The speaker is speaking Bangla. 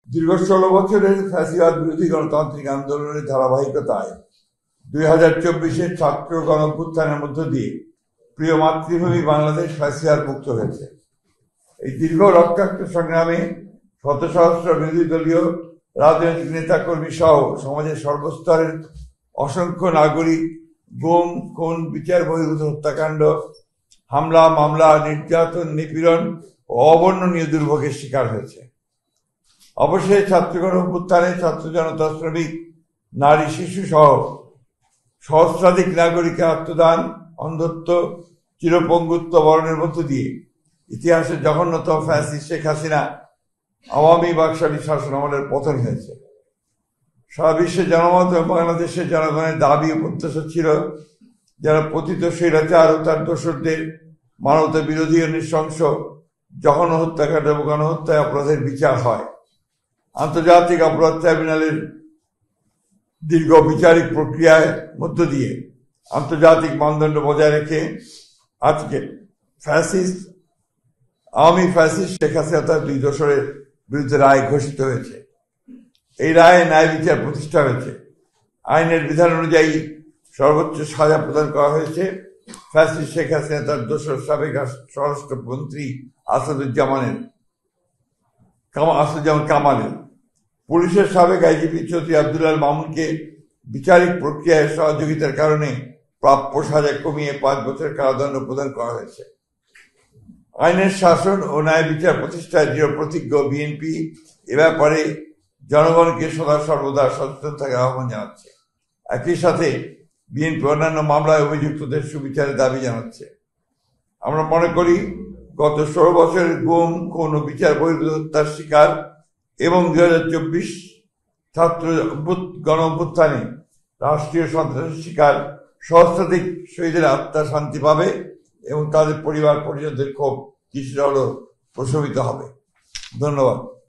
দীর্ঘ 16 বছরের ফ্যাসিবাদ বিরোধী গণতান্ত্রিক আন্দোলনের ধারাবাহিকতায় 2024-এর ছাত্র গণঅভ্যুত্থানের মধ্য দিয়ে প্রিয় মাতৃভূমি বাংলাদেশ ফ্যাসিবাদ মুক্ত হয়েছে। এই দীর্ঘ রক্তাক্ত সংগ্রামে শত সহস্র বিরোধী দলীয় রাজনৈতিক নেতাকর্মী সহ সমাজের সর্বস্তরের অসংখ্য নাগরিক গুম, খুন, বিচার বহির্ভূত হত্যাকাণ্ড, হামলা, মামলা, নির্যাতন, নিপীড়ন ও অবর্ণনীয় দুর্ভোগের শিকার হয়েছে। অবশেষে ছাত্র গণঅভ্যুত্থানে ছাত্র জনতা, শ্রমিক, নারী, শিশু সহ সহস্রাধিক নাগরিকের আত্মদান, অন্ধত্ব, চিরপঙ্গুত্ব বরণের মধ্য দিয়ে ইতিহাসের জঘন্যতম ফ্যাসিস্ট শেখ হাসিনা আওয়ামী বাকশালী শাসন আমলের পতন হয়েছে। সারা বিশ্বের জনমত এবং বাংলাদেশের জনগণের দাবি ও প্রত্যাশা ছিল যারা পতিত স্বৈরাচার ও তার দোসরদের মানবতা বিরোধী ও নৃশংস জঘন্য হত্যাকাণ্ড এবং গণহত্যায় অপরাধের বিচার হয়। আন্তর্জাতিক অপরাধ ট্রাইব্যুনালের দীর্ঘ বিচারিক প্রক্রিয়ার মধ্য দিয়ে আন্তর্জাতিক মানদণ্ড বজায় রেখে আজকে আওয়ামী ফ্যাসিস্ট শেখ হাসিনা তার 2 দোসরের বিরুদ্ধে রায় ঘোষিত হয়েছে। এই রায়ে ন্যায় বিচার প্রতিষ্ঠা হয়েছে। আইনের বিধান অনুযায়ী সর্বোচ্চ সাজা প্রদান করা হয়েছে ফ্যাসিস্ট শেখ হাসিনা তার দোসর সাবেক স্বরাষ্ট্রমন্ত্রী আসাদুজ্জামান কামালের। পুলিশের সাবেক আইজিপি চৌধুরী আব্দুল আল মামুনকে বিচারিক প্রক্রিয়ায় সহযোগিতার কারণে প্রাপ্য সাজা কমিয়ে 5 বছরের কারাদণ্ড প্রদান করা হয়েছে। আইনের শাসন ও ন্যায় বিচার প্রতিষ্ঠায় দৃঢ় প্রতিজ্ঞ বিএনপি এ ব্যাপারে জনগণকে সদা সর্বদা সচেতন থাকার আহ্বান জানাচ্ছে। একই সাথে বিএনপি অন্যান্য মামলায় অভিযুক্তদের সুবিচারের দাবি জানাচ্ছে। আমরা মনে করি গত 16 বছরের গুম, খুন ও বিচার বহির্ভূত হত্যার শিকার এবং 2024 ছাত্র গণঅভ্যুত্থানে রাষ্ট্রীয় সন্ত্রাসের শিকার সহস্রাধিক শহীদের আত্মা শান্তি পাবে এবং তাদের পরিবার পরিজনদের ক্ষোভ কিছুটা হলেও প্রশমিত হবে। ধন্যবাদ।